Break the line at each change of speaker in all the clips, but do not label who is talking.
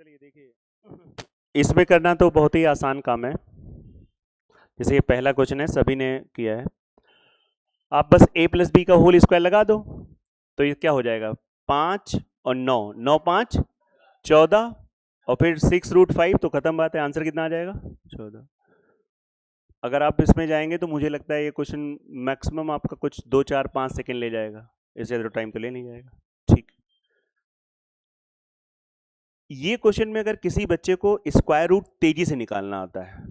चलिए देखिए, इसमें करना तो बहुत ही आसान काम है। जैसे ये पहला क्वेश्चन है, सभी ने किया है। आप बस a प्लस बी का होल स्क्वायर लगा दो तो ये क्या हो जाएगा, 5 और 9, 9 5 14 और फिर 6√5, तो खत्म बात है। आंसर कितना आ जाएगा, 14। अगर आप इसमें जाएंगे तो मुझे लगता है ये क्वेश्चन मैक्सिमम आपका कुछ 2 4 5 सेकेंड ले जाएगा, इससे ज़्यादा टाइम तो ले नहीं जाएगा। ठीक, ये क्वेश्चन में अगर किसी बच्चे को स्क्वायर रूट तेजी से निकालना आता है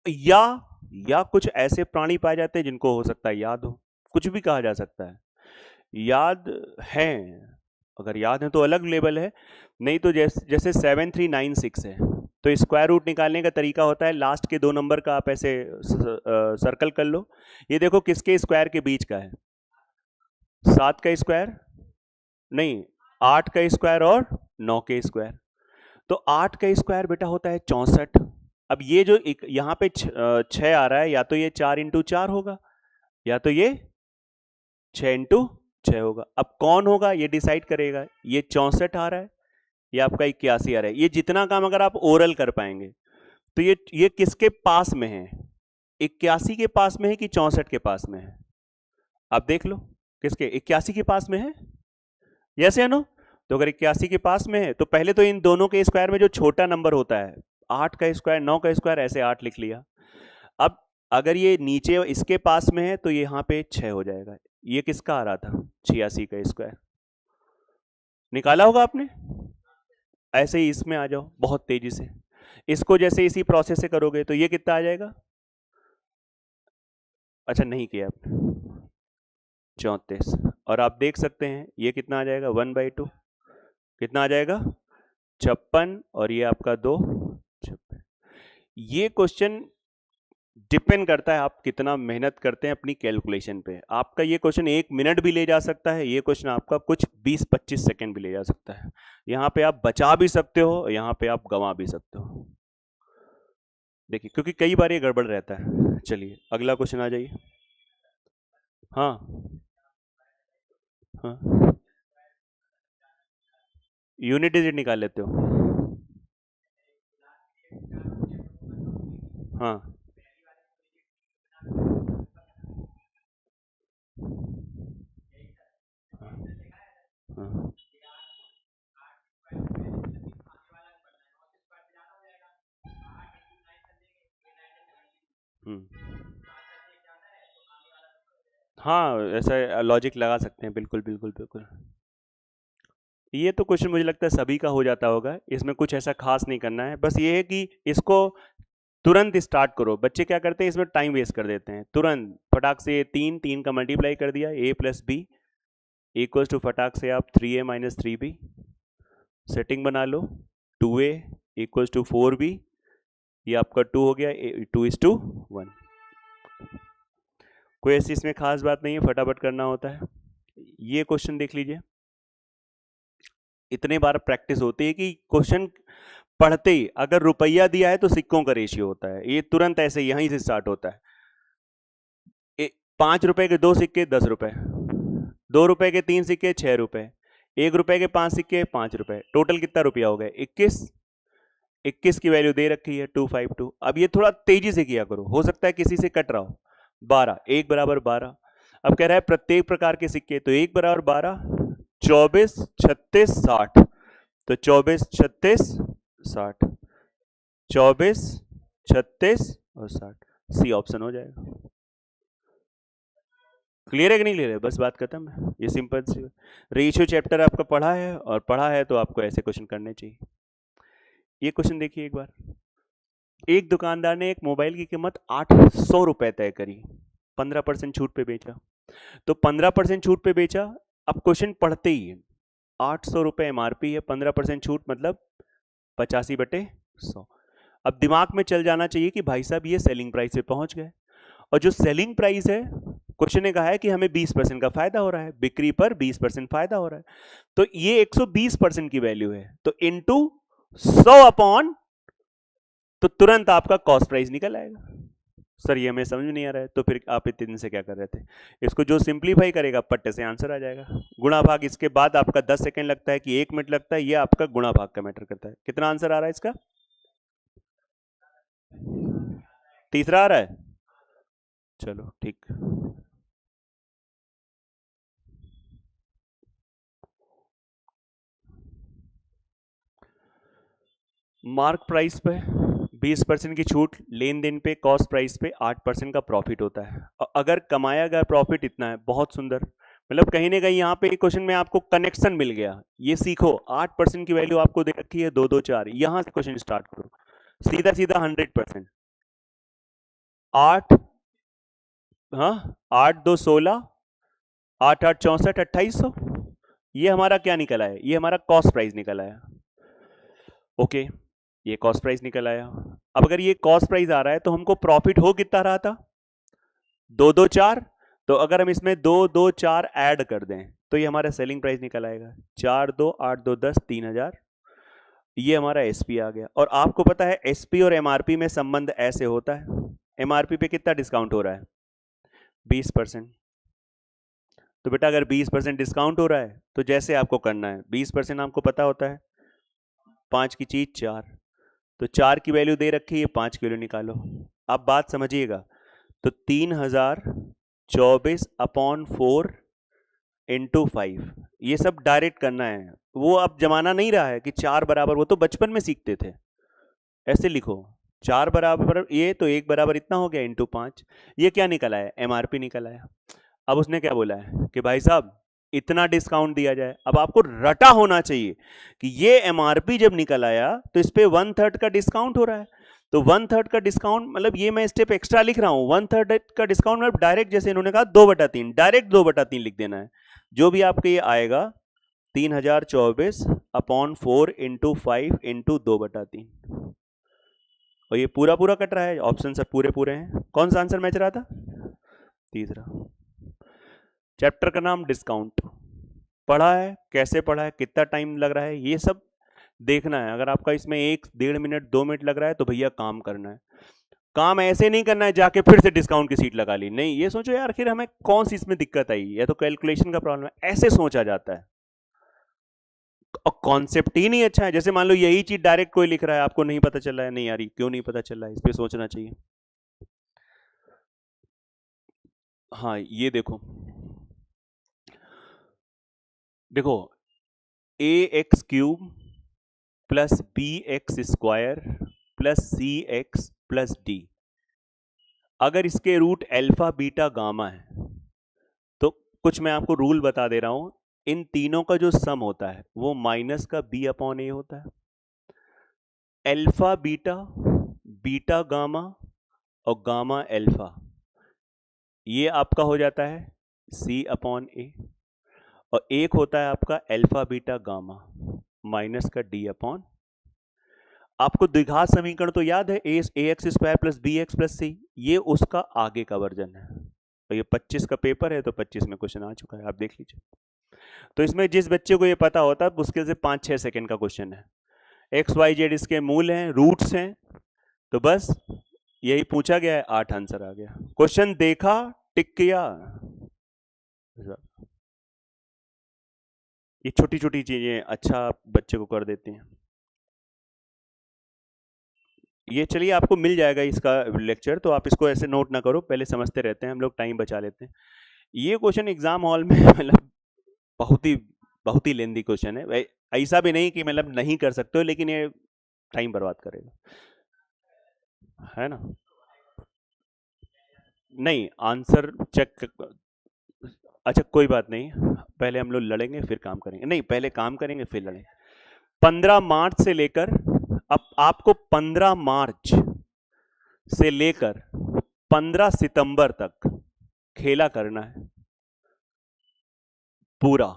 या कुछ ऐसे प्राणी पाए जाते हैं जिनको हो सकता है याद हो, कुछ भी कहा जा सकता है, याद है, अगर याद है तो अलग लेवल है, नहीं तो जैसे 7396 है तो स्क्वायर रूट निकालने का तरीका होता है लास्ट के 2 नंबर का आप ऐसे सर्कल कर लो। ये देखो किसके स्क्वायर के बीच का है, 7 का स्क्वायर नहीं, 8 का स्क्वायर और 9 के स्क्वायर। तो 8 का स्क्वायर बेटा होता है 64। अब ये जो यहाँ पे 6 आ रहा है, या तो ये 4 इंटू 4 होगा या तो ये 6 इंटू 6 होगा। अब कौन होगा ये डिसाइड करेगा, ये 64 आ रहा है या आपका 81 आ रहा है। ये जितना काम अगर आप ओरल कर पाएंगे तो ये किसके पास में है, 81 के पास में है कि 64 के पास में है, आप देख लो। किसके, 81 के पास में है, यस या नो। तो अगर 81 के पास में है तो पहले तो इन दोनों के स्क्वायर में जो छोटा नंबर होता है, 8 का स्क्वायर 9 का स्क्वायर, ऐसे 8 लिख लिया। अब अगर ये नीचे इसके पास में है तो ये यहां पे 6 हो जाएगा। ये किसका आ रहा था, 86 का स्क्वायर निकाला होगा आपने। ऐसे ही इसमें आ जाओ बहुत तेजी से, इसको जैसे इसी प्रोसेस से करोगे तो ये कितना आ जाएगा, अच्छा नहीं किया आपने, 34। और आप देख सकते हैं ये कितना आ जाएगा, 1/2 कितना आ जाएगा, 56, और ये आपका 2 56। ये क्वेश्चन डिपेंड करता है आप कितना मेहनत करते हैं अपनी कैलकुलेशन पे। आपका ये क्वेश्चन 1 मिनट भी ले जा सकता है, ये क्वेश्चन आपका कुछ 20-25 सेकेंड भी ले जा सकता है। यहाँ पे आप बचा भी सकते हो, यहाँ पे आप गंवा भी सकते हो, देखिए, क्योंकि कई बार ये गड़बड़ रहता है। चलिए अगला क्वेश्चन आ जाइए। हाँ हाँ, यूनिट डिजिट निकाल लेते हो, हाँ हाँ, हाँ, ऐसा लॉजिक लगा सकते हैं, बिल्कुल बिल्कुल बिल्कुल। ये तो क्वेश्चन मुझे लगता है सभी का हो जाता होगा, इसमें कुछ ऐसा खास नहीं करना है, बस ये है कि इसको तुरंत स्टार्ट करो। बच्चे क्या करते हैं, इसमें टाइम वेस्ट कर देते हैं, तुरंत फटाक से 3 का मल्टीप्लाई कर दिया, a plus B equals to फटाक से आप 3a माइनस 3b, सेटिंग बना लो, 2a इक्वल्स टू 4b, ये आपका 2 हो गया, 2:1। कोई ऐसी इसमें खास बात नहीं है, फटाफट करना होता है। ये क्वेश्चन देख लीजिए, इतने बार प्रैक्टिस होती है कि क्वेश्चन पढ़ते ही अगर रुपया दिया है तो सिक्कों का रेशियो होता है, ये तुरंत ऐसे यहीं से स्टार्ट होता है। 5 रुपए के 2 सिक्के 10 रुपए, 2 रुपए के 3 सिक्के 6 रुपए, 1 रुपए के 5 सिक्के 5 रुपए, टोटल कितना रुपया हो गया, 21। 21 की वैल्यू दे रखी है 252। अब ये थोड़ा तेजी से किया करो, हो सकता है किसी से कट रहा हो। 12, 1 बराबर 12। अब कह रहा है प्रत्येक प्रकार के सिक्के, तो 1 बराबर 12, 24 36 60, तो 24 36 60, 24 36 और 60, सी ऑप्शन हो जाएगा। क्लियर है कि नहीं क्लियर है, बस बात खत्म है। ये सिंपल सी रेशियो चैप्टर आपका पढ़ा है, और पढ़ा है तो आपको ऐसे क्वेश्चन करने चाहिए। ये क्वेश्चन देखिए एक बार, एक दुकानदार ने एक मोबाइल की कीमत 800 रुपए तय करी, 15% छूट पे बेचा, तो 15% छूट पे बेचा। अब क्वेश्चन पढ़ते ही 800 रुपए एमआरपी है, 15% छूट मतलब 85/100। अब दिमाग में चल जाना चाहिए कि भाई साहब ये सेलिंग प्राइस पे पहुंच गए, और जो सेलिंग प्राइस है, क्वेश्चन ने कहा है कि हमें 20% का फायदा हो रहा है, बिक्री पर 20% फायदा हो रहा है, तो ये 120% की वैल्यू है, तो इनटू 100 अपॉन, तो तुरंत आपका कॉस्ट प्राइस निकल आएगा। सर ये हमें समझ में नहीं आ रहा है, तो फिर आप इतने दिन से क्या कर रहे थे? इसको जो सिंप्लीफाई करेगा पट्टे से आंसर आ जाएगा। गुणा भाग, इसके बाद आपका 10 सेकंड लगता है कि 1 मिनट लगता है, ये आपका गुणा भाग का मैटर करता है। कितना आंसर आ रहा है इसका? तीसरा आ रहा है, चलो ठीक। मार्क प्राइस पे 20% की छूट, लेन देन पे कॉस्ट प्राइस पे 8% का प्रॉफिट होता है। अगर कमाया गया प्रॉफिट इतना है, बहुत सुंदर, मतलब कहीं ना कहीं यहाँ पे क्वेश्चन में आपको कनेक्शन मिल गया। ये सीखो, 8% की वैल्यू आपको दे रखी है 2 2 4, यहां से क्वेश्चन स्टार्ट करो, सीधा सीधा 100%। 8, हाँ 8 2 16, 8 8 64, 2800, ये हमारा क्या निकला है? ये हमारा कॉस्ट प्राइस निकला है। ओके, ये कॉस्ट प्राइस निकल आया। अब अगर ये कॉस्ट प्राइस आ रहा है तो हमको प्रॉफिट हो कितना रहा था? 2 2 4। तो अगर हम इसमें 2 2 4 ऐड कर दें तो ये हमारा सेलिंग प्राइस निकल आएगा 4 2 8 2 10, 3000। ये हमारा एसपी आ गया। और आपको पता है एसपी और एमआरपी में संबंध ऐसे होता है। एमआरपी पे कितना डिस्काउंट हो रहा है? 20%। तो बेटा अगर 20% डिस्काउंट हो रहा है तो जैसे आपको करना है, 20% आपको पता होता है 5 की चीज 4, तो 4 की वैल्यू दे रखी है, 5 की वैल्यू निकालो। अब बात समझिएगा, तो 3024/4 इंटू 5, ये सब डायरेक्ट करना है। वो अब जमाना नहीं रहा है कि 4 बराबर, वो तो बचपन में सीखते थे। ऐसे लिखो 4 बराबर ये, तो 1 बराबर इतना हो गया इंटू 5। ये क्या निकला है? एमआरपी निकला है। अब उसने क्या बोला है कि भाई साहब इतना डिस्काउंट दिया जाए। अब आपको रटा होना चाहिए कि ये एमआरपी जब निकल आया तो इस पे 1/3 का डिस्काउंट हो रहा है। तो 1/3 का डिस्काउंट मतलब ये मैं स्टेप एक्स्ट्रा लिख रहा हूं। 1/3 का डिस्काउंट मतलब डायरेक्ट, जैसे इन्होंने कहा 2/3, डायरेक्ट 2/3 लिख देना है। जो भी आपके ये आएगा 3024/4 इंटू 5 इंटू 2/3। और ये पूरा पूरा कट रहा है, ऑप्शन सब पूरे पूरे हैं। कौन सा आंसर मैच रहा था? तीसरा। चैप्टर का नाम डिस्काउंट। पढ़ा है, कैसे पढ़ा है, कितना टाइम लग रहा है, ये सब देखना है। अगर आपका इसमें 1 1.5 मिनट 2 मिनट लग रहा है तो भैया काम करना है। काम ऐसे नहीं करना है जाके फिर से डिस्काउंट की सीट लगा ली, नहीं। ये सोचो यार फिर हमें कौन सी इसमें दिक्कत आई, या तो कैलकुलेशन का प्रॉब्लम है, ऐसे सोचा जाता है। और कॉन्सेप्ट ही नहीं अच्छा है। जैसे मान लो यही चीज डायरेक्ट कोई लिख रहा है, आपको नहीं पता चल रहा है, नहीं यार क्यों नहीं पता चल रहा है, इस पे सोचना चाहिए। हाँ ये देखो, देखो a x cube plus b x square plus c x plus d, अगर इसके रूट अल्फा बीटा गामा है तो कुछ मैं आपको रूल बता दे रहा हूं, इन तीनों का जो सम होता है वो माइनस का बी अपॉन ए होता है। अल्फा बीटा, बीटा गामा और गामा अल्फा, ये आपका हो जाता है सी अपॉन ए। और एक होता है आपका अल्फा बीटा गामा माइनस का डी अपॉन। आपको द्विघात समीकरण तो याद है, a x square plus b x plus c, ये उसका आगे का वर्जन है। तो ये 25 का पेपर है तो 25 में क्वेश्चन आ चुका है, आप देख लीजिए। तो इसमें जिस बच्चे को ये पता होता है मुश्किल से 5-6 सेकंड का क्वेश्चन है। एक्स वाई जेड इसके मूल हैं, रूट्स हैं, तो बस यही पूछा गया है, 8 आंसर आ गया। क्वेश्चन देखा, टिक किया। ये छोटी छोटी चीजें अच्छा बच्चे को कर देती हैं। ये चलिए आपको मिल जाएगा इसका लेक्चर, तो आप इसको ऐसे नोट ना करो, पहले समझते रहते हैं हम लोग, टाइम बचा लेते हैं। ये क्वेश्चन एग्जाम हॉल में मतलब बहुत ही लेंदी क्वेश्चन है। ऐसा भी नहीं कि मतलब नहीं कर सकते हो, लेकिन ये टाइम बर्बाद करेगा, है ना? नहीं, आंसर चेक, अच्छा कोई बात नहीं, पहले हम लोग लड़ेंगे फिर काम करेंगे, नहीं पहले काम करेंगे फिर लड़ेंगे। 15 मार्च से लेकर, अब आपको 15 मार्च से लेकर 15 सितंबर तक खेला करना है पूरा।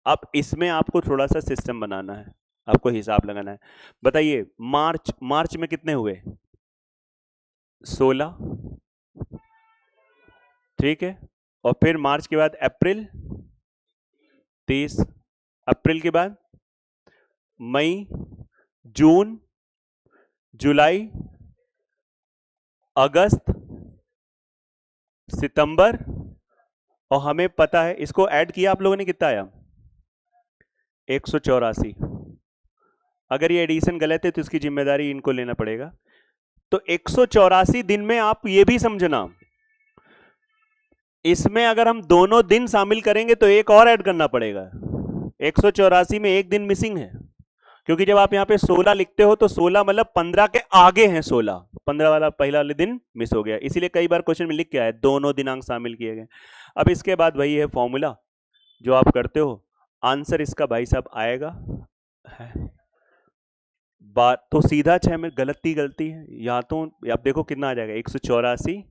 अब इसमें आपको थोड़ा सा सिस्टम बनाना है, आपको हिसाब लगाना है। बताइए मार्च में कितने हुए? 16, ठीक है। और फिर मार्च के बाद अप्रैल 30, अप्रैल के बाद मई, जून, जुलाई, अगस्त, सितंबर, और हमें पता है, इसको ऐड किया आप लोगों ने, कितना आया? 184। अगर ये एडिशन गलत है तो इसकी जिम्मेदारी इनको लेना पड़ेगा। तो 184 दिन में आप ये भी समझना, इसमें अगर हम दोनों दिन शामिल करेंगे तो एक और ऐड करना पड़ेगा। 184 में एक दिन मिसिंग है, क्योंकि जब आप यहां पे 16 लिखते हो तो 16 मतलब 15 के आगे हैं 16, 15 वाला पहला वाले दिन मिस हो गया, इसीलिए कई बार क्वेश्चन में लिख के आया दोनों दिनांक शामिल किए गए। अब इसके बाद वही है फॉर्मूला जो आप करते हो, आंसर इसका भाई साहब आएगा है। बात तो सीधा 6 में गलती है, या तो आप देखो कितना आ जाएगा, 184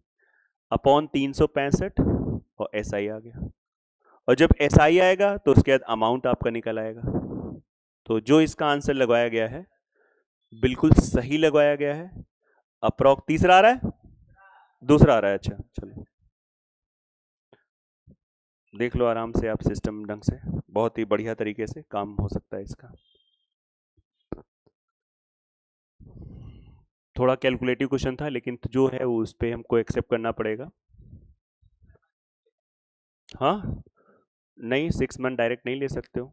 अपॉन 365, और SI आ गया। और जब SI आएगा तो उसके बाद अमाउंट आपका निकल आएगा। तो जो इसका आंसर लगवाया गया है बिल्कुल सही लगवाया गया है। अप्रॉक्स तीसरा आ रहा है, दूसरा आ रहा है। अच्छा चलो देख लो आराम से आप सिस्टम ढंग से, बहुत ही बढ़िया तरीके से काम हो सकता है इसका। थोड़ा कैलकुलेटिव क्वेश्चन था, लेकिन जो है वो उस पर हमको एक्सेप्ट करना पड़ेगा। हाँ नहीं, 6 मंथ डायरेक्ट नहीं ले सकते हो,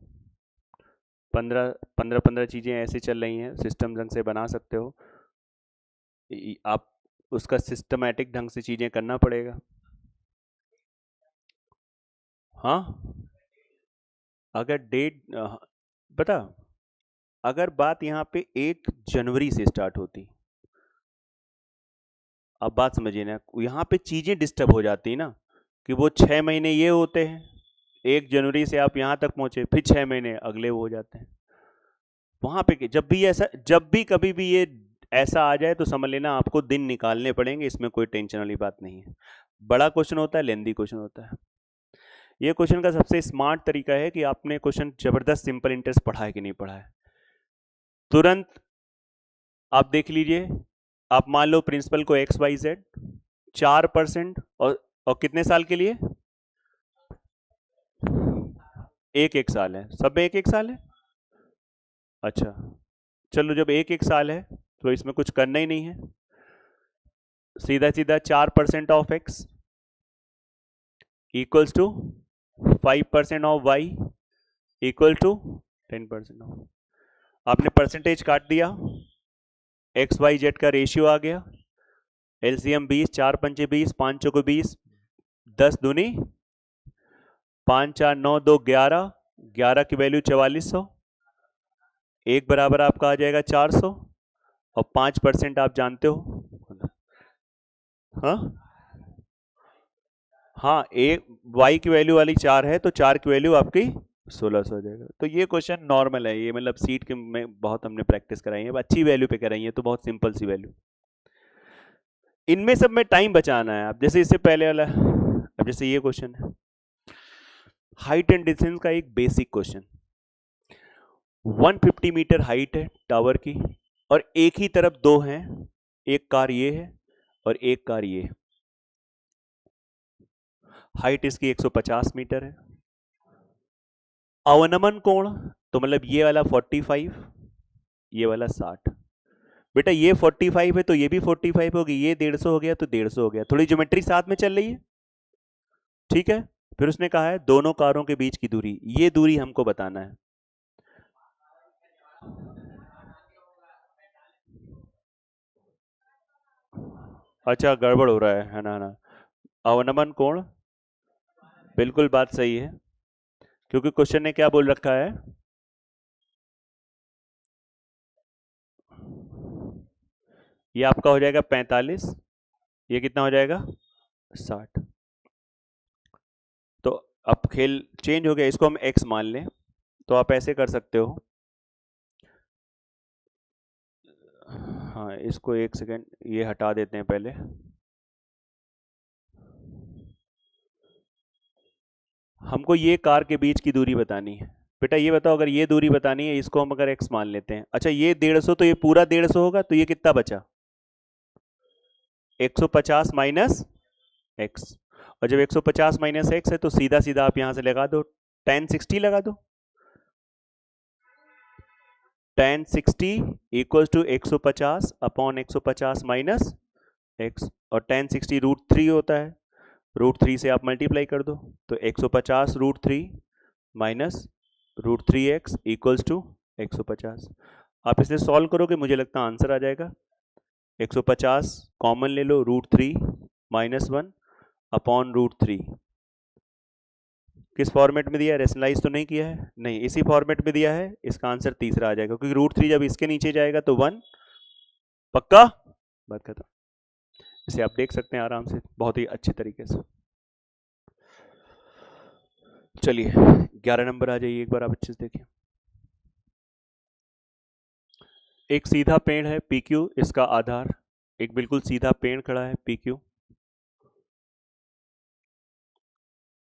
15 चीज़ें ऐसी चल रही हैं, सिस्टम ढंग से बना सकते हो आप, उसका सिस्टमैटिक ढंग से चीज़ें करना पड़ेगा। हाँ अगर डेट बता, अगर बात यहाँ पे 1 जनवरी से स्टार्ट होती, अब बात समझिए ना, यहाँ पे चीज़ें डिस्टर्ब हो जाती ना, कि वो 6 महीने ये होते हैं, 1 जनवरी से आप यहाँ तक पहुँचे, फिर 6 महीने अगले वो हो जाते हैं। वहाँ पे जब भी ऐसा, जब भी कभी भी ये ऐसा आ जाए तो समझ लेना आपको दिन निकालने पड़ेंगे, इसमें कोई टेंशन वाली बात नहीं है। बड़ा क्वेश्चन होता है, लेंदी क्वेश्चन होता है। ये क्वेश्चन का सबसे स्मार्ट तरीका है कि आपने क्वेश्चन जबरदस्त सिंपल इंटरेस्ट पढ़ा है कि नहीं पढ़ा है। तुरंत आप देख लीजिए, आप मान लो प्रिंसिपल को XYZ 4% और कितने साल के लिए? एक साल है, सब में एक साल है। अच्छा चलो, जब एक साल है तो इसमें कुछ करना ही नहीं है, सीधा सीधा 4% ऑफ X इक्वल्स टू 5% ऑफ Y इक्वल टू 10% ऑफ, आपने परसेंटेज काट दिया, XYZ का रेशियो आ गया, LCM 20, 4 पंचे 20, 5 चौको 20, 10 दूनी 5 4 9 2 11, 11 की वैल्यू 4400, एक बराबर आपका आ जाएगा 400, और 5% आप जानते हो। हाँ हाँ, एक Y की वैल्यू वाली 4 है तो 4 की वैल्यू आपकी 1600 हो जाएगा। तो ये क्वेश्चन नॉर्मल है, ये मतलब सीट के में बहुत हमने प्रैक्टिस कराई है, अच्छी वैल्यू पे कराई है, तो बहुत सिंपल सी वैल्यू। इनमें सब में टाइम बचाना है। आप जैसे इससे पहले वाला, अब जैसे ये क्वेश्चन है हाइट एंड डिस्टेंस का, एक बेसिक क्वेश्चन, 150 मीटर हाइट है टावर की, और एक ही तरफ दो हैं, एक कार ये है और एक कार ये है, हाइट इसकी 150 मीटर है, अवनमन कोण तो मतलब ये वाला 45, ये वाला 60। बेटा ये 45 है तो ये भी 45 होगी, ये 150 हो गया तो 150 हो गया, थोड़ी ज्योमेट्री साथ में चल रही है, ठीक है। फिर उसने कहा है दोनों कारों के बीच की दूरी, ये दूरी हमको बताना है। अच्छा गड़बड़ हो रहा है ना। अवनमन कोण, बिल्कुल बात सही है, क्योंकि क्वेश्चन ने क्या बोल रखा है, ये आपका हो जाएगा 45, ये कितना हो जाएगा 60। तो अब खेल चेंज हो गया, इसको हम x मान लें, तो आप ऐसे कर सकते हो, हाँ इसको एक सेकेंड ये हटा देते हैं पहले, हमको ये कार के बीच की दूरी बतानी है। बेटा ये बताओ, अगर ये दूरी बतानी है, इसको हम अगर x मान लेते हैं, अच्छा ये 150 तो ये पूरा 150 होगा, तो ये कितना बचा 150 माइनस x, और जब 150 माइनस x है तो सीधा सीधा आप यहां से लगा दो, tan 60 लगा दो, tan 60 equals to 150 upon 150 minus x, और tan 60 √3 होता है, √3 से आप मल्टीप्लाई कर दो तो 150 √3 माइनस √3x इक्वल्स टू 150। आप इसे सॉल्व करोगे, मुझे लगता है आंसर आ जाएगा 150 कॉमन ले लो, √3 माइनस 1 अपॉन √3। किस फॉर्मेट में दिया है, रेशनलाइज तो नहीं किया है, नहीं, इसी फॉर्मेट में दिया है, इसका आंसर तीसरा आ जाएगा क्योंकि √3 जब इसके नीचे जाएगा तो 1 पक्का, बात खत्म। इसे आप देख सकते हैं आराम से बहुत ही अच्छे तरीके से। चलिए 11 नंबर आ जाइए, एक बार आप अच्छे से देखिए। एक सीधा पेड़ है PQ, इसका आधार, एक बिल्कुल सीधा पेड़ खड़ा है PQ,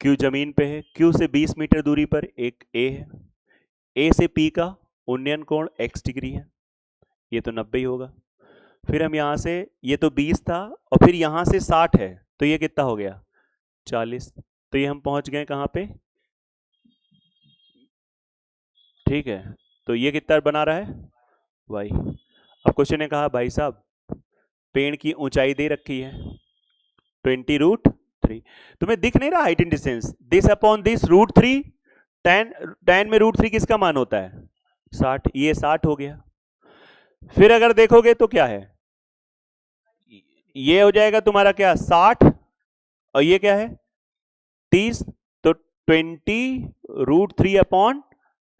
Q जमीन पे है, Q से 20 मीटर दूरी पर एक A है, A से P का उन्नयन कोण x डिग्री है, ये तो 90 ही होगा। फिर हम यहां से, ये तो 20 था और फिर यहां से 60 है, तो ये कितना हो गया 40, तो ये हम पहुंच गए कहां पे, ठीक है, तो ये कितना बना रहा है y। अब क्वेश्चन ने कहा भाई साहब पेड़ की ऊंचाई दे रखी है 20√3, तुम्हें दिख नहीं रहा height and distance, this upon this √3, tan में √3 किसका मान होता है 60, ये 60 हो गया। फिर अगर देखोगे तो क्या है, ये हो जाएगा तुम्हारा क्या 60 और ये क्या है 30, तो 20√3 अपॉन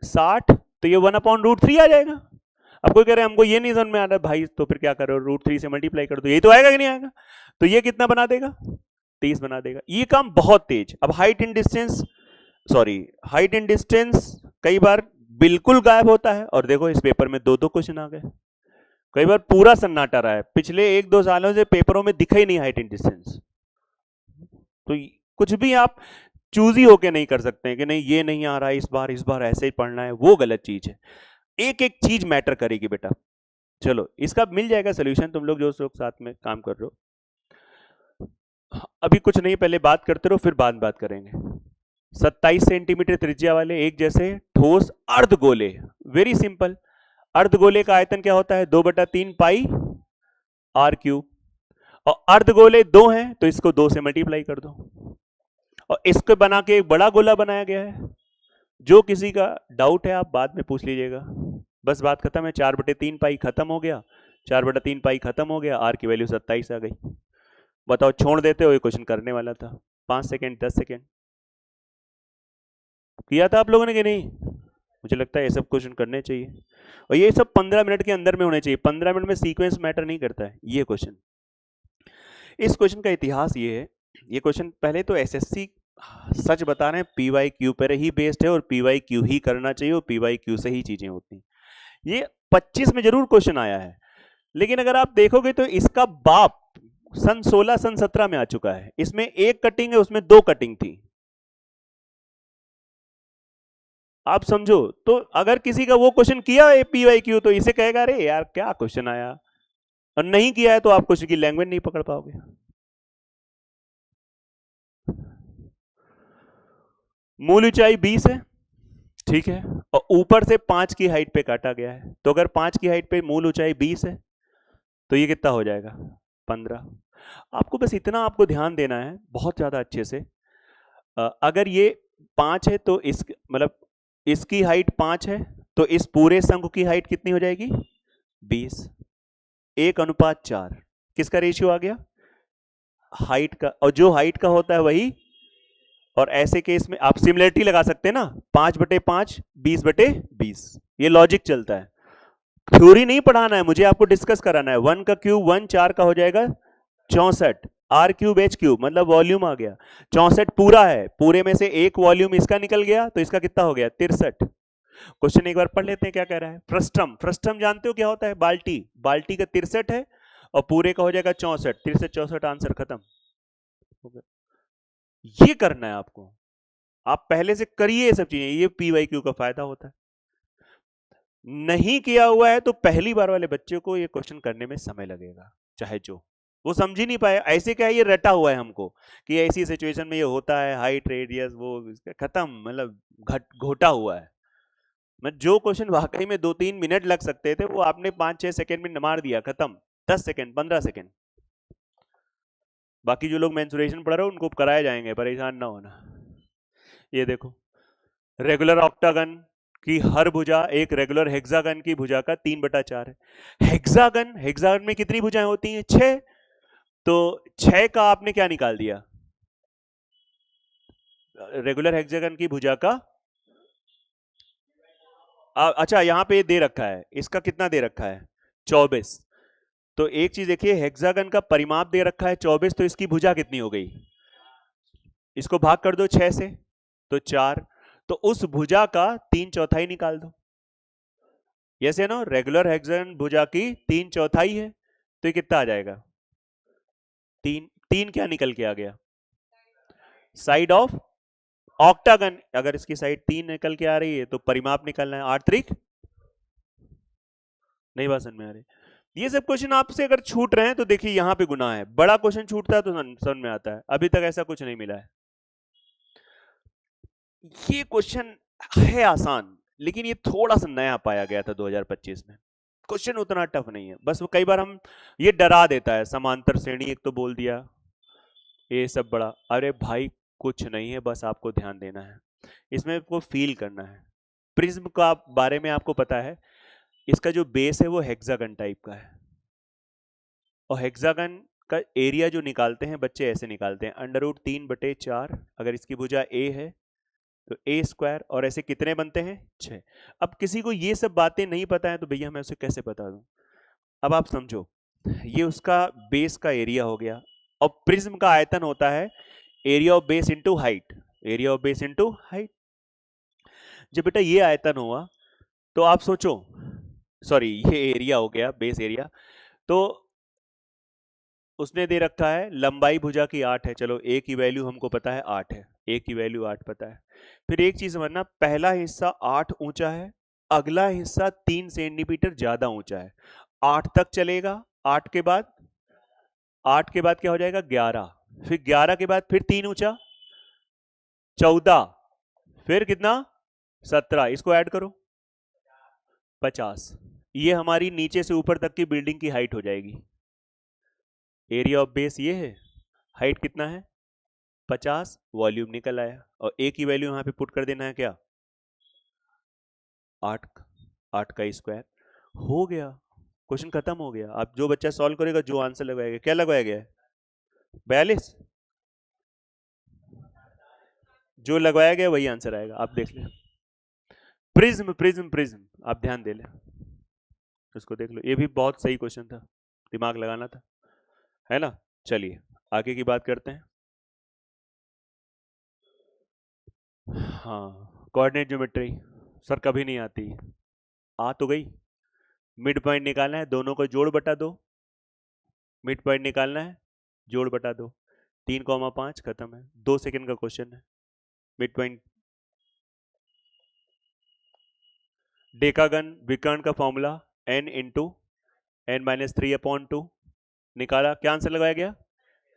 60, तो ये 1 अपॉन √3 आ जाएगा। अब कोई कह रहे हैं हमको ये नहीं समझ में आ रहा भाई, तो फिर क्या करो √3 से मल्टीप्लाई कर दो, यही तो आएगा कि नहीं आएगा, तो ये कितना बना देगा 30 बना देगा। ये काम बहुत तेज। अब height and distance, sorry height and distance कई बार बिल्कुल गायब होता है, और देखो इस पेपर में 2-2 क्वेश्चन आ गए, कई बार पूरा सन्नाटा रहा है, पिछले 1-2 सालों से पेपरों में दिखा ही नहीं हाइट एंड डिस्टेंस। तो कुछ भी आप चूजी होके नहीं कर सकते हैं कि नहीं ये नहीं आ रहा है इस बार ऐसे ही पढ़ना है, वो गलत चीज है। एक एक चीज मैटर करेगी बेटा। चलो इसका मिल जाएगा सोल्यूशन, तुम लोग जो लोग साथ में काम कर रहे हो। अभी कुछ नहीं, पहले बात करते रहो फिर बाद में बात करेंगे। 27 सेंटीमीटर त्रिज्या वाले एक जैसे ठोस अर्धगोले, वेरी सिंपल, अर्धगोले का आयतन क्या होता है 2/3 पाई r³, और अर्धगोले 2 हैं तो इसको 2 से मल्टीप्लाई कर दो, और इसको बना के एक बड़ा गोला बनाया गया है। जो किसी का डाउट है आप बाद में पूछ लीजिएगा, बस बात खत्म है। 4/3 पाई खत्म हो गया, 4/3 पाई खत्म हो गया, r की वैल्यू 27 आ गई। बताओ छोड़ देते हो, ये क्वेश्चन करने वाला था 5 सेकेंड 10 सेकेंड किया था आप लोगों ने कि नहीं, मुझे लगता है ये सब क्वेश्चन करने चाहिए, और ये सब 15 मिनट के अंदर में होने चाहिए। 15 मिनट में सीक्वेंस मैटर नहीं करता है ये क्वेश्चन। इस क्वेश्चन का इतिहास ये है, ये क्वेश्चन पहले तो एसएससी सच बता रहे हैं PYQ पर ही बेस्ड है, और PYQ ही करना चाहिए, और PYQ से ही चीजें होती हैं। ये 25 में जरूर क्वेश्चन आया है, लेकिन अगर आप देखोगे तो इसका बाप सन 16 सन 17 में आ चुका है। इसमें एक कटिंग है, उसमें 2 कटिंग थी, आप समझो। तो अगर किसी का वो क्वेश्चन किया है PYQ तो इसे कहेगा अरे यार क्या क्वेश्चन आया, और नहीं किया है तो आप क्वेश्चन की लैंग्वेज नहीं पकड़ पाओगे। मूल ऊंचाई 20 है, ठीक है, और ऊपर से 5 की हाइट पे काटा गया है, तो अगर 5 की हाइट पे मूल ऊंचाई 20 है तो ये कितना हो जाएगा 15। आपको बस इतना आपको ध्यान देना है बहुत ज्यादा अच्छे से। अगर ये 5 है तो इस मतलब इसकी हाइट 5 है, तो इस पूरे शंकु की हाइट कितनी हो जाएगी 20, 1:4 किसका रेशियो आ गया हाइट का, और जो हाइट का होता है वही, और ऐसे केस में आप सिमिलरिटी लगा सकते हैं ना, 5/5 20/20, ये लॉजिक चलता है। थ्योरी नहीं पढ़ाना है मुझे, आपको डिस्कस कराना है। 1 का क्यूब 1 4 का हो जाएगा 64, r³ मतलब वॉल्यूम आ गया 64 पूरा है, पूरे में से एक वॉल्यूम इसका निकल गया तो इसका कितना हो गया 63। क्वेश्चन एक बार पढ़ लेते हैं क्या कह रहा है। फ्रस्टम, फ्रस्टम जानते हो क्या होता है, बाल्टी, बाल्टी का 63 है और पूरे का हो जाएगा 64, 63 64 आंसर खत्म। ये करना है आपको, आप पहले से करिए ये सब चीजें, ये PYQ का फायदा होता है। नहीं किया हुआ है तो पहली बार वाले बच्चे को ये क्वेश्चन करने में समय लगेगा, चाहे जो वो समझ ही नहीं पाए। ऐसे क्या है, ये रटा हुआ है हमको कि ऐसी सिचुएशन में ये होता है, हाइट रेडियस वो खत्म, मतलब घोटा हुआ है। मैं जो क्वेश्चन वाकई में 2-3 मिनट लग सकते थे वो आपने 5-6 सेकंड में मार दिया, खत्म, 10 सेकंड 15 सेकंड। बाकी जो लोग मेंसुरेशन पढ़ रहे हो उनको कराए जाएंगे, परेशान ना होना। ये देखो, रेगुलर ऑक्टागन की हर भुजा एक रेगुलर हेक्सागन की भुजा का 3/4 है। हेक्सागन, हेक्सागन में कितनी भुजाएं होती हैं? 6। तो 6 का आपने क्या निकाल दिया? रेगुलर हेक्सागन की भुजा का अच्छा यहां पे दे रखा है, इसका कितना दे रखा है? 24। तो एक चीज देखिए, हेक्सागन का परिमाप दे रखा है 24, तो इसकी भुजा कितनी हो गई? इसको भाग कर दो 6 से, तो 4। तो उस भुजा का 3/4 निकाल दो। यस या नो? रेगुलर हेक्सागन भुजा की 3/4 है, तो ये कितना आ जाएगा? 3। 3 क्या निकल के आ गया? Side of octagon. अगर इसकी साइड 3 निकल के आ रही है तो परिमाप निकलना है 8 त्रिक। नहीं बात समझ में आ रही? ये सब क्वेश्चन आपसे अगर छूट रहे हैं तो देखिए यहां पे गुनाह है। बड़ा क्वेश्चन छूटता है तो समझ में आता है, अभी तक ऐसा कुछ नहीं मिला है। ये क्वेश्चन है आसान, लेकिन ये थोड़ा सा नया पाया गया था 2025 में। क्वेश्चन उतना टफ नहीं है, बस वो कई बार हम ये डरा देता है। समांतर श्रेणी एक तो बोल दिया, ये सब बड़ा, अरे भाई कुछ नहीं है, बस आपको ध्यान देना है, इसमें आपको फील करना है। प्रिज्म का बारे में आपको पता है, इसका जो बेस है वो हेक्सागन टाइप का है, और हेक्सागन का एरिया जो निकालते हैं बच्चे ऐसे निकालते हैं, √3/4। अगर इसकी भुजा ए है तो ए स्क्वायर, और ऐसे कितने बनते हैं? 6। अब किसी को ये सब बातें नहीं पता है तो भैया मैं उसे कैसे बता दूं? अब आप समझो, ये उसका बेस का एरिया हो गया, और प्रिज्म का आयतन होता है area of base into height. Area of base into height. जब बेटा ये आयतन हुआ तो आप सोचो, सॉरी ये एरिया हो गया, बेस एरिया, तो उसने दे रखा है लंबाई भुजा की 8 है, चलो ए की वैल्यू हमको पता है 8 है, ए की वैल्यू 8 पता है। फिर एक चीज समझना, पहला हिस्सा 8 ऊंचा है, अगला हिस्सा 3 सेंटीमीटर ज्यादा ऊंचा है। 8 तक चलेगा, 8 के बाद, 8 के बाद क्या हो जाएगा? 11। फिर 11 के बाद फिर 3 ऊंचा, 14, फिर कितना? 17। इसको ऐड करो, 50। ये हमारी नीचे से ऊपर तक की बिल्डिंग की हाइट हो जाएगी। एरिया ऑफ बेस ये है, हाइट कितना है? 50, वॉल्यूम निकल आया, और ए की वैल्यू यहां पे पुट कर देना है क्या? 8। 8 का स्क्वायर हो गया, क्वेश्चन खत्म हो गया। अब जो बच्चा सॉल्व करेगा, जो आंसर लगवाएगा, क्या लगवाया गया है? 42। जो लगवाया गया वही आंसर आएगा, आप देख लें। प्रिज्म प्रिज्म प्रिज्म, आप ध्यान दे लें, उसको देख लो, ये भी बहुत सही क्वेश्चन था, दिमाग लगाना था, है ना? चलिए आगे की बात करते हैं। हाँ, कोऑर्डिनेट ज्योमेट्री सर कभी नहीं आती, आ तो गई। मिड पॉइंट निकालना है, दोनों को जोड़ बटा दो, मिड पॉइंट निकालना है, जोड़ बटा दो, 3,5 खत्म है। 2 सेकंड का क्वेश्चन है। मिड पॉइंट, डेकागन विकर्ण का फॉर्मूला n इंटू n-3/2 निकाला, क्या आंसर लगाया गया?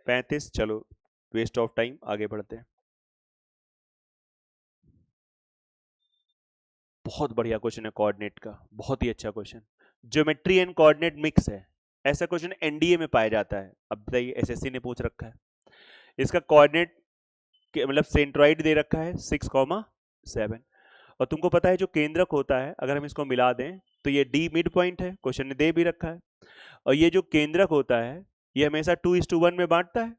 35। चलो वेस्ट ऑफ टाइम, आगे बढ़ते हैं। बहुत बढ़िया क्वेश्चन है कोऑर्डिनेट का, बहुत ही अच्छा question. Geometry and coordinate mix है, ऐसा क्वेश्चन एनडीए में पाया जाता है। अब बताइए, एसएससी ने पूछ रखा है, इसका कोऑर्डिनेट मतलब सेंट्रॉइड दे रखा है 6,7, और तुमको पता है जो केंद्रक होता है, अगर हम इसको मिला दें तो ये डी मिड पॉइंट है, क्वेश्चन ने दे भी रखा है। और ये जो केंद्रक होता है ये हमेशा 2:1 में बांटता है,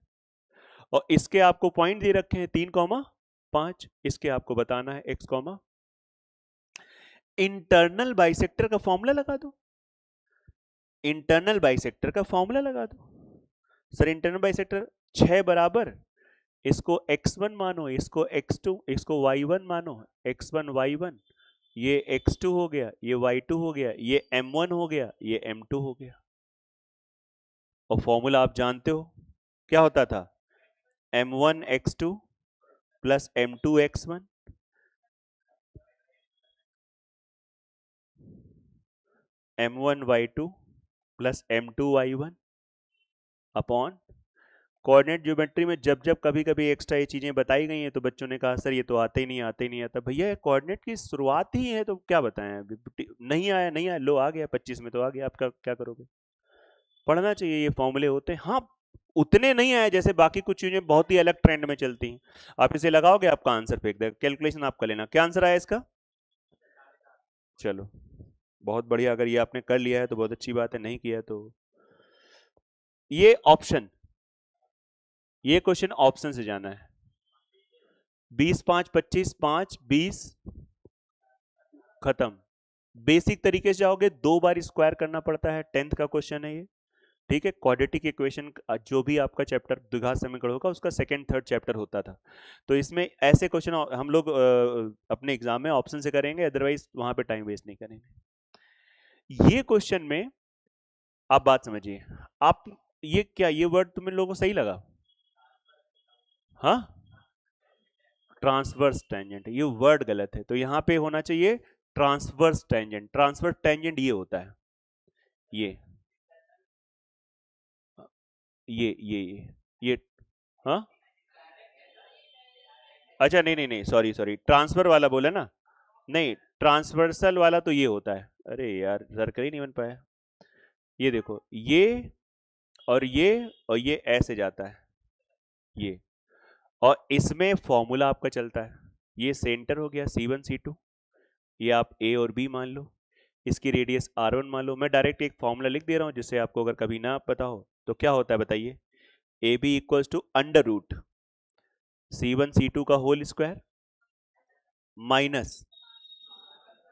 और इसके आपको पॉइंट दे रखे हैं 3,5, इसके आपको बताना है x, इंटरनल बाइसेक्टर का फॉर्मूला लगा दो, इंटरनल बाइसेक्टर का फॉर्मूला लगा दो। सर इंटरनल बाइसेक्टर 6 बराबर, इसको x1 मानो, इसको x2, इसको y1 मानो, x1 y1, ये x2 हो गया, ये y2 हो गया, ये m1 हो गया, ये m2 हो गया। और फॉर्मूला आप जानते हो क्या होता था? m1 x2 plus m2 x1, m1 y2 plus m2 y1 upon coordinate geometry में जब जब कभी कभी एक्स्ट्रा ये चीजें बताई गई हैं तो बच्चों ने कहा सर ये तो आते ही नहीं, आते ही नहीं आता। भैया कोऑर्डिनेट की शुरुआत ही है तो क्या बताएं, नहीं आया, नहीं आया, लो आ गया 25 में तो आ गया, आपका क्या करोगे? पढ़ना चाहिए, ये फॉर्मूले होते हैं। हाँ, उतने नहीं आए जैसे बाकी कुछ चीजें बहुत ही अलग ट्रेंड में चलती हैं। आप इसे लगाओगे, आपका आंसर फेंक देगा। कैलकुलेशन आपका लेना, क्या आंसर आया इसका? चलो बहुत बढ़िया, अगर ये आपने कर लिया है तो बहुत अच्छी बात है, नहीं किया तो ये ऑप्शन, ये क्वेश्चन ऑप्शन से जाना है। 20 5 25 5 20 खत्म। बेसिक तरीके से जाओगे, 2 बार स्क्वायर करना पड़ता है, 10th का क्वेश्चन है ये, ठीक है। क्वाड्रेटिक इक्वेशन जो भी आपका चैप्टर द्विघात समीकरण होगा उसका सेकंड थर्ड चैप्टर होता था, तो इसमें ऐसे क्वेश्चन हम लोग अपने एग्जाम में ऑप्शन से करेंगे, अदरवाइज वहां पे टाइम वेस्ट नहीं करेंगे। ये क्वेश्चन में आप बात समझिए, आप ये क्या, ये वर्ड तुम लोगों को सही लगा? हाँ, ट्रांसवर्स टेंजेंट, ये वर्ड गलत है, तो यहां पे होना चाहिए ट्रांसवर्स टेंजेंट। ट्रांसवर्स टेंजेंट ये होता है, ये ये हाँ, अच्छा नहीं नहीं नहीं, सॉरी सॉरी, ट्रांसफर वाला बोला ना, नहीं ट्रांसवर्सल वाला तो ये होता है। अरे यार सर्कल ही नहीं बन पाया। ये देखो, और ये ऐसे जाता है, ये, और इसमें फॉर्मूला आपका चलता है, ये सेंटर हो गया C1 C2, ये आप A और B मान लो, इसकी रेडियस R1 मान लो। मैं डायरेक्ट एक फॉर्मूला लिख दे रहा हूं, जिससे आपको अगर कभी ना पता हो तो क्या होता है बताइए। AB equals to under root C1 C2 का whole square minus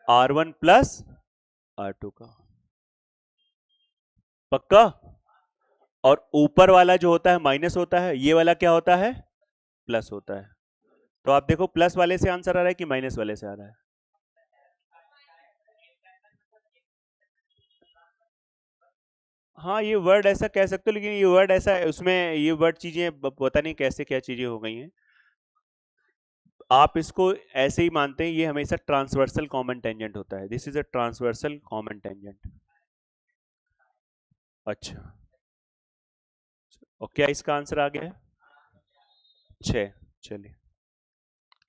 R1 plus R2 का, पक्का। और ऊपर वाला जो होता है माइनस होता है, ये वाला क्या होता है, प्लस होता है। तो आप देखो प्लस वाले से आंसर आ रहा है कि माइनस वाले से आ रहा है? हाँ, ये वर्ड ऐसा कह सकते हो, लेकिन ये वर्ड ऐसा है, उसमें ये वर्ड चीजें पता नहीं कैसे क्या चीजें हो गई हैं। आप इसको ऐसे ही मानते हैं, ये हमेशा ट्रांसवर्सल कॉमन टेंजेंट होता है, this is a transversal common tangent. अच्छा, और क्या इसका आंसर आ गया है? 6। चलिए,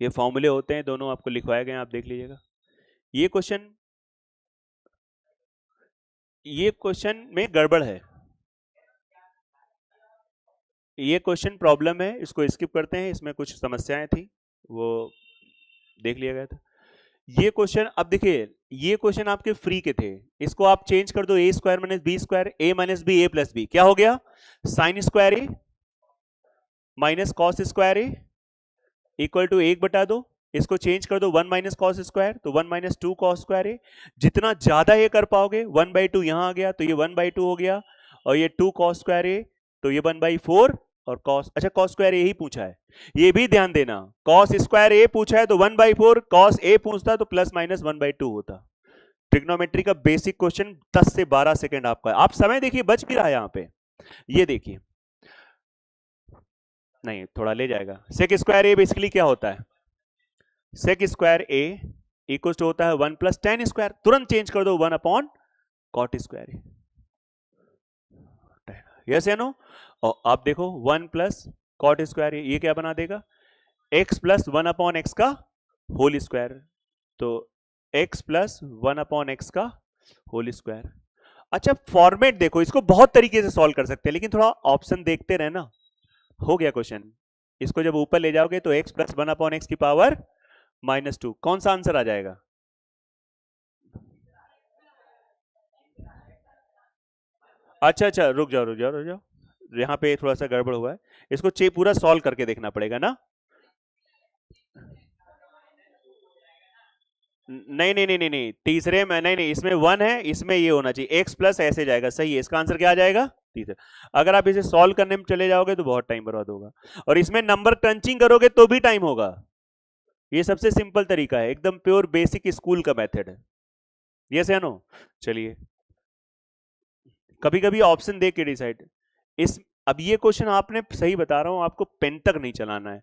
ये फॉर्मूले होते हैं, दोनों आपको लिखवाए गए हैं, आप देख लीजिएगा। ये क्वेश्चन, ये क्वेश्चन में गड़बड़ है, ये क्वेश्चन प्रॉब्लम है, इसको स्किप करते हैं, इसमें कुछ समस्याएं थी, वो देख लिया गया था। ये क्वेश्चन, अब देखिए ये क्वेश्चन आपके फ्री के थे, इसको आप चेंज कर दो, A square minus B square, A minus B A plus B, क्या हो गया, sine square A minus cos square A equal to 1/2। इसको चेंज कर दो, 1 माइनस कॉस स्क्वायर, तो 1 माइनस 2 कॉस स्क्वायर ए। जितना ज्यादा ये कर पाओगे, 1/2 यहां आ गया तो ये 1/2 हो गया, और ये 2 कॉस स्क्वायर ए तो ये 1/4, और कॉस, अच्छा कॉस स्क्वायर ए ही पूछा है, ये भी ध्यान देना, कॉस स्क्वायर ए पूछा है तो 1/4, कॉस ए पूछता तो प्लस माइनस 1/2 होता। ट्रिग्नोमेट्री का बेसिक क्वेश्चन 10 से 12 सेकंड आपका है। आप समय देखिए, बच भी रहा है यहां पे, ये देखिए, नहीं थोड़ा ले जाएगा। सेक स्क्वायर ए बेसिकली क्या होता है, sec square A equal to होता है 1 प्लस टेन स्क्वायर, तुरंत चेंज कर दो 1 upon cot square A, yes या नो। और आप देखो 1 प्लस कॉट स्क्वायर ए, ये क्या बना देगा, x प्लस 1 अपॉन एक्स का होल स्क्वायर, तो x प्लस 1 अपॉन एक्स का होल स्क्वायर। अच्छा फॉर्मेट देखो, इसको बहुत तरीके से सॉल्व कर सकते हैं, लेकिन थोड़ा ऑप्शन देखते रहना। हो गया क्वेश्चन, इसको जब ऊपर ले जाओगे तो x प्लस 1 अपॉन एक्स की पावर -2, कौन सा आंसर आ जाएगा? अच्छा अच्छा, रुक जाओ रुक जाओ रुक जाओ, यहाँ पे थोड़ा सा गड़बड़ हुआ है, इसको पूरा सॉल्व करके देखना पड़ेगा ना। नहीं नहीं नहीं नहीं नहीं, तीसरे में नहीं नहीं, इसमें 1 है, इसमें ये होना चाहिए x प्लस ऐसे जाएगा, सही है, इसका आंसर क्या आ जाएगा, तीसरा। अगर आप इसे सॉल्व करने में चले जाओगे तो बहुत टाइम बर्बाद होगा, और इसमें नंबर क्रंचिंग करोगे तो भी टाइम होगा। ये सबसे सिंपल तरीका है, एकदम प्योर बेसिक स्कूल का मेथड है, यस या नो। चलिए, कभी कभी ऑप्शन देख के डिसाइड, इस, अब ये क्वेश्चन आपने सही बता रहा हूं आपको, पेन तक नहीं चलाना है।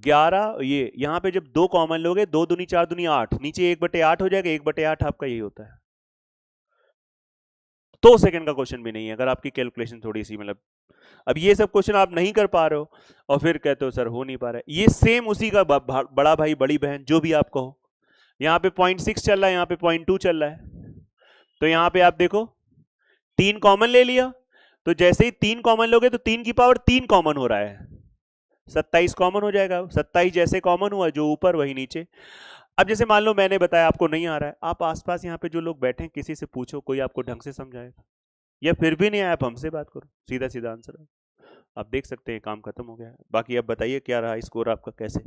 11, ये यहां पे जब 2 कॉमन लोगे, 2 दूनी 4 दूनी 8, नीचे 1/8 हो जाएगा, 1/8 आपका यही होता है। 2 सेकंड का क्वेश्चन भी नहीं है, अगर आपकी कैलकुलेशन थोड़ी सी मतलब, अब ये सब क्वेश्चन आप नहीं कर पा रहे हो और फिर कहते हो सर हो नहीं पा रहा है, ये सेम उसी का बड़ा भाई बड़ी बहन जो भी आप कहो। यहाँ पे 0.6 चल रहा है, यहाँ पे 0.2 चल रहा है, तो यहाँ पे आप देखो 3 कॉमन ले लिया, तो जैसे ही 3 कॉमन लोगे तो 3 की पावर 3 कॉमन हो रहा है, 27 कॉमन हो जाएगा। 27 जैसे कॉमन हुआ, जो ऊपर वही नीचे। अब जैसे मान लो मैंने बताया आपको नहीं आ रहा है, आप आसपास यहाँ पे जो लोग बैठे हैं किसी से पूछो, कोई आपको ढंग से समझाएगा, या फिर भी नहीं आया आप हमसे बात करो, सीधा सीधा आंसर है। आप देख सकते हैं काम खत्म हो गया है। बाकी अब बताइए क्या रहा स्कोर आपका, कैसे?